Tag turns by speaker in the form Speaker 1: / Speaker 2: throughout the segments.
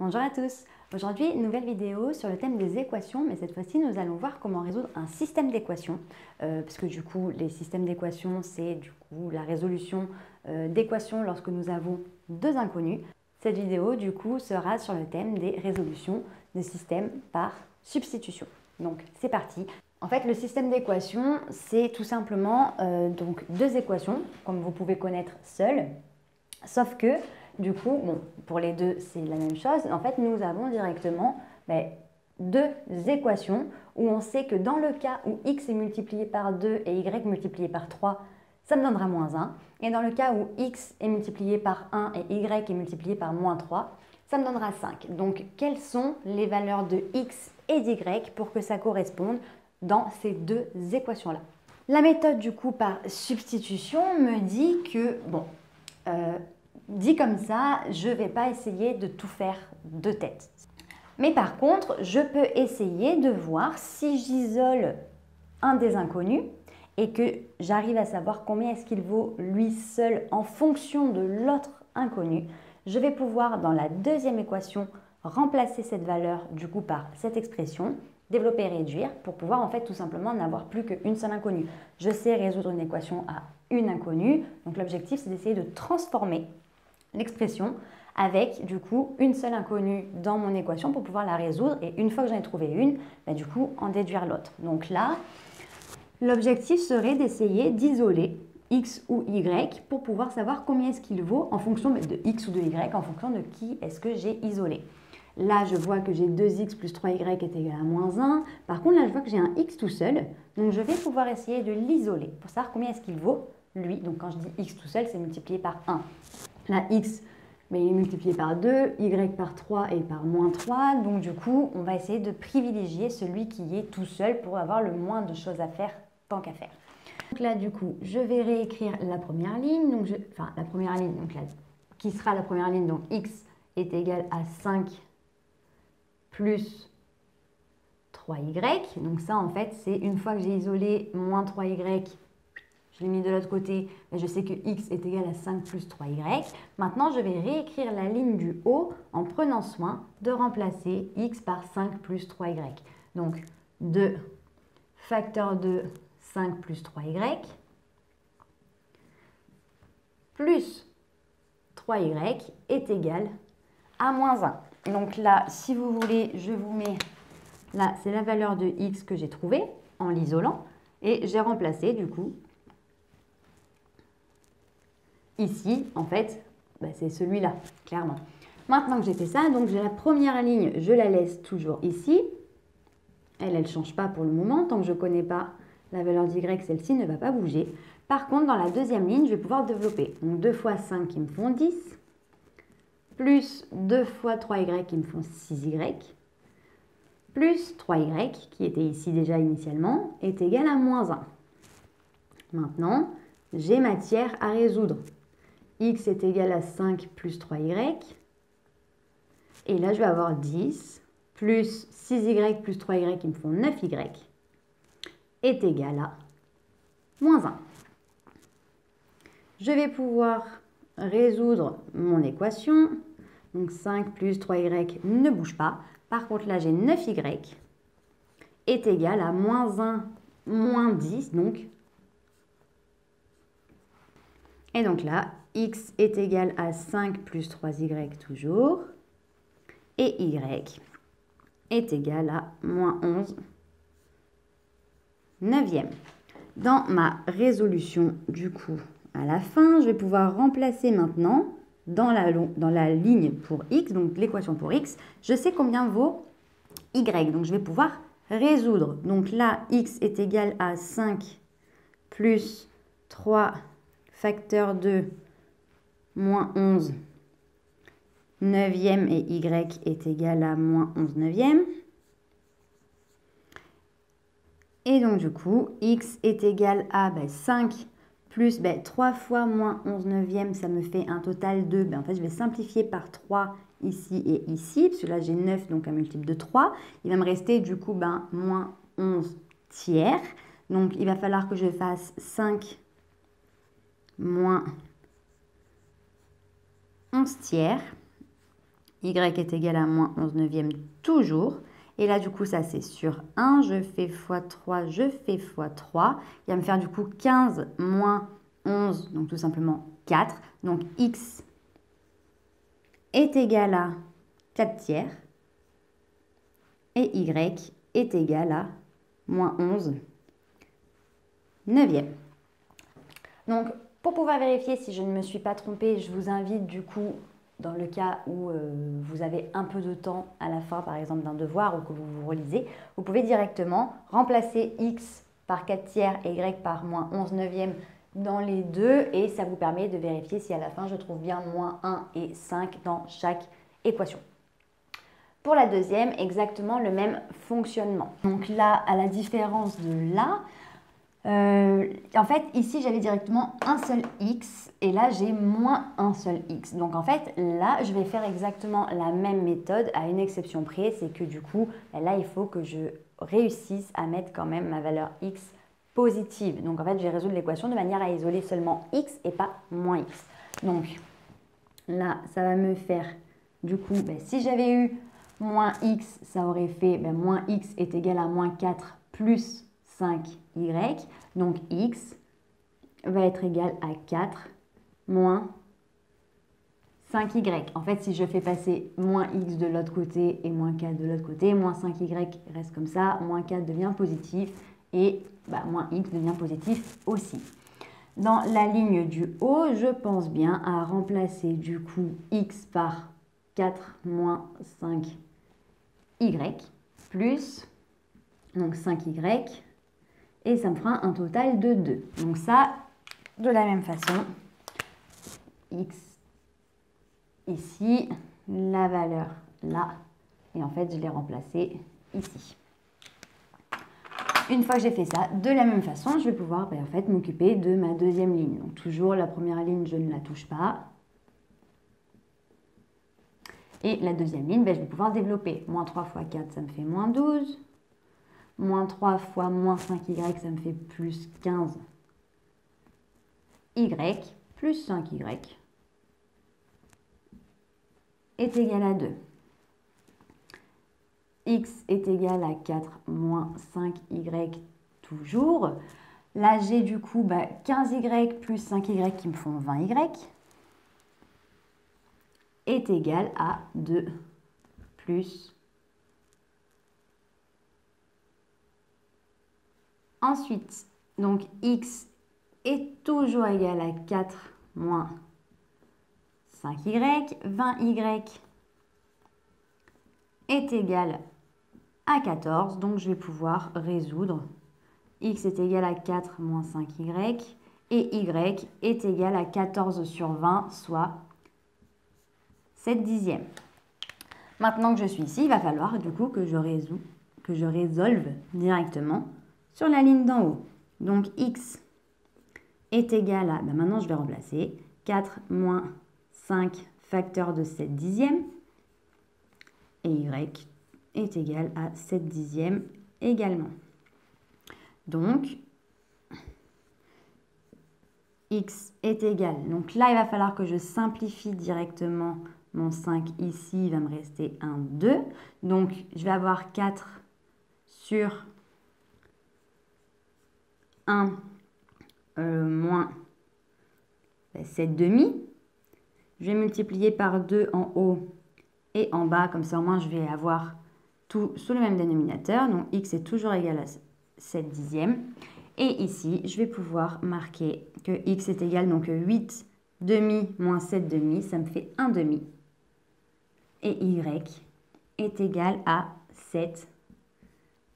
Speaker 1: Bonjour à tous. Aujourd'hui, nouvelle vidéo sur le thème des équations, mais cette fois-ci, nous allons voir comment résoudre un système d'équations. Parce que du coup, les systèmes d'équations, c'est du coup la résolution d'équations lorsque nous avons deux inconnus. Cette vidéo, du coup, sera sur le thème des résolutions de systèmes par substitution. Donc, c'est parti. En fait, le système d'équations, c'est tout simplement donc deux équations, comme vous pouvez connaître seules, sauf que du coup, bon, pour les deux, c'est la même chose. En fait, nous avons directement deux équations où on sait que dans le cas où x est multiplié par 2 et y multiplié par 3, ça me donnera moins 1. Et dans le cas où x est multiplié par 1 et y est multiplié par moins 3, ça me donnera 5. Donc, quelles sont les valeurs de x et d'y pour que ça corresponde dans ces deux équations-là? La méthode du coup par substitution me dit que, bon, dit comme ça, je ne vais pas essayer de tout faire de tête. Mais par contre, je peux essayer de voir si j'isole un des inconnus et que j'arrive à savoir combien est-ce qu'il vaut lui seul en fonction de l'autre inconnu. Je vais pouvoir, dans la deuxième équation, remplacer cette valeur du coup par cette expression, développer et réduire pour pouvoir en fait tout simplement n'avoir plus qu'une seule inconnue. Je sais résoudre une équation à une inconnue, donc l'objectif c'est d'essayer de transformer l'expression avec du coup une seule inconnue dans mon équation pour pouvoir la résoudre et une fois que j'en ai trouvé une, du coup en déduire l'autre. Donc là, l'objectif serait d'essayer d'isoler x ou y pour pouvoir savoir combien est-ce qu'il vaut en fonction de x ou de y, en fonction de qui est-ce que j'ai isolé. Là, je vois que j'ai 2x plus 3y est égal à moins 1. Par contre, là, je vois que j'ai un x tout seul. Donc, je vais pouvoir essayer de l'isoler pour savoir combien est-ce qu'il vaut, lui. Donc, quand je dis x tout seul, c'est multiplié par 1. Là, x, il est multiplié par 2, y par 3 et par moins 3. Donc, du coup, on va essayer de privilégier celui qui est tout seul pour avoir le moins de choses à faire, tant qu'à faire. Donc là, du coup, je vais réécrire la première ligne. Donc la première ligne, donc là, qui sera la première ligne. Donc, x est égal à 5 plus 3y. Donc ça, en fait, c'est une fois que j'ai isolé moins 3y, je l'ai mis de l'autre côté, je sais que x est égal à 5 plus 3y. Maintenant, je vais réécrire la ligne du haut en prenant soin de remplacer x par 5 plus 3y. Donc, 2 facteur de 5 plus 3y plus 3y est égal à moins 1. Donc là, si vous voulez, je vous mets, là, c'est la valeur de x que j'ai trouvée en l'isolant. Et j'ai remplacé, du coup, ici, en fait, c'est celui-là, clairement. Maintenant que j'ai fait ça, donc j'ai la première ligne, je la laisse toujours ici. Elle ne change pas pour le moment. Tant que je ne connais pas la valeur d'y, celle-ci ne va pas bouger. Par contre, dans la deuxième ligne, je vais pouvoir développer. Donc 2 fois 5 qui me font 10, plus 2 fois 3y qui me font 6y, plus 3y, qui était ici déjà initialement, est égal à moins 1. Maintenant, j'ai matière à résoudre. X est égal à 5 plus 3y. Et là, je vais avoir 10 plus 6y plus 3y qui me font 9y est égal à moins 1. Je vais pouvoir résoudre mon équation. Donc 5 plus 3y ne bouge pas. Par contre, là, j'ai 9y est égal à moins 1 moins 10. Donc. Et donc là, x est égal à 5 plus 3y toujours. Et y est égal à moins 11 neuvième. Dans ma résolution, du coup, à la fin, je vais pouvoir remplacer maintenant dans la ligne pour x, donc l'équation pour x, je sais combien vaut y. Donc, je vais pouvoir résoudre. Donc là, x est égal à 5 plus 3 facteur de moins 11 neuvième et y est égal à moins 11 neuvième. Et donc, du coup, x est égal à 5 plus 3 fois moins 11 neuvième, ça me fait un total de, en fait, je vais simplifier par 3 ici et ici, parce que là, j'ai 9, donc un multiple de 3. Il va me rester, du coup, moins 11 tiers. Donc, il va falloir que je fasse 5 moins 11 tiers. y est égal à moins 11 neuvième toujours. Et là, du coup, ça, c'est sur 1. Je fais x3, je fais x3. Il va me faire, du coup, 15 moins 11, donc tout simplement 4. Donc, x est égal à 4 tiers. Et y est égal à moins 11 neuvième. Donc, pour pouvoir vérifier si je ne me suis pas trompée, je vous invite, du coup, dans le cas où vous avez un peu de temps à la fin, par exemple, d'un devoir ou que vous vous relisez, vous pouvez directement remplacer x par 4 tiers et y par moins 11 neuvième dans les deux et ça vous permet de vérifier si à la fin je trouve bien moins 1 et 5 dans chaque équation. Pour la deuxième, exactement le même fonctionnement. Donc là, à la différence de là, en fait, ici, j'avais directement un seul x et là, j'ai moins un seul x. Donc, en fait, là, je vais faire exactement la même méthode à une exception près. C'est que du coup, là, il faut que je réussisse à mettre quand même ma valeur x positive. Donc, en fait, je vais résoudre l'équation de manière à isoler seulement x et pas moins x. Donc, là, ça va me faire, du coup, si j'avais eu moins x, ça aurait fait moins x est égal à moins 4 plus 5y, donc x va être égal à 4 moins 5y. En fait, si je fais passer moins x de l'autre côté et moins 4 de l'autre côté, moins 5y reste comme ça, moins 4 devient positif et moins x devient positif aussi. Dans la ligne du haut, je pense bien à remplacer du coup x par 4 moins 5y plus donc 5y et ça me fera un total de 2. Donc ça, de la même façon, x ici, la valeur là, et en fait, je l'ai remplacé ici. Une fois que j'ai fait ça, de la même façon, je vais pouvoir en fait, m'occuper de ma deuxième ligne. Donc toujours la première ligne, je ne la touche pas. Et la deuxième ligne, je vais pouvoir développer. Moins 3 fois 4, ça me fait moins 12. Moins 3 fois moins 5y, ça me fait plus 15y plus 5y est égal à 2. X est égal à 4 moins 5y toujours. Là, j'ai du coup 15y plus 5y qui me font 20y est égal à 2 plus. Ensuite, donc x est toujours égal à 4 moins 5y. 20y est égal à 14. Donc, je vais pouvoir résoudre. X est égal à 4 moins 5y. Et y est égal à 14 sur 20, soit 7 dixièmes. Maintenant que je suis ici, il va falloir du coup que je résolve directement sur la ligne d'en haut. Donc, x est égal à, maintenant je vais remplacer, 4 moins 5 facteur de 7 dixièmes. Et y est égal à 7 dixièmes également. Donc, x est égal. Donc là, il va falloir que je simplifie directement mon 5 ici. Il va me rester un 2. Donc, je vais avoir 4 sur 1 moins 7 demi. Je vais multiplier par 2 en haut et en bas. Comme ça, au moins, je vais avoir tout sous le même dénominateur. Donc, x est toujours égal à 7 dixièmes. Et ici, je vais pouvoir marquer que x est égal, donc 8 demi moins 7 demi, ça me fait 1 demi. Et y est égal à 7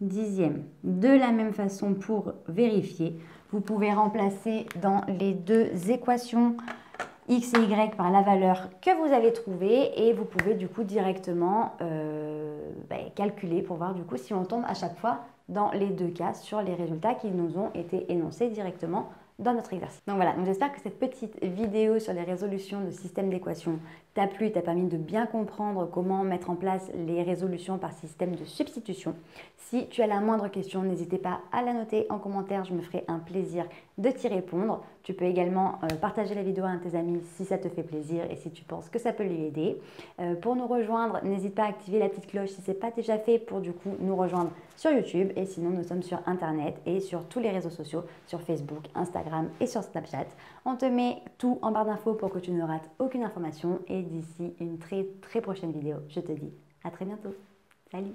Speaker 1: dixièmes. De la même façon, pour vérifier, vous pouvez remplacer dans les deux équations x et y par la valeur que vous avez trouvée et vous pouvez du coup directement calculer pour voir du coup si on tombe à chaque fois dans les deux cas sur les résultats qui nous ont été énoncés directement dans notre exercice. Donc voilà, j'espère que cette petite vidéo sur les résolutions de systèmes d'équations t'a plu et t'a permis de bien comprendre comment mettre en place les résolutions par système de substitution. Si tu as la moindre question, n'hésitez pas à la noter en commentaire, je me ferai un plaisir de t'y répondre. Tu peux également partager la vidéo à un de tes amis si ça te fait plaisir et si tu penses que ça peut lui aider. Pour nous rejoindre, n'hésite pas à activer la petite cloche si ce n'est pas déjà fait pour du coup nous rejoindre sur YouTube. Et sinon, nous sommes sur Internet et sur tous les réseaux sociaux, sur Facebook, Instagram et sur Snapchat. On te met tout en barre d'infos pour que tu ne rates aucune information. Et d'ici une très prochaine vidéo, je te dis à très bientôt. Salut!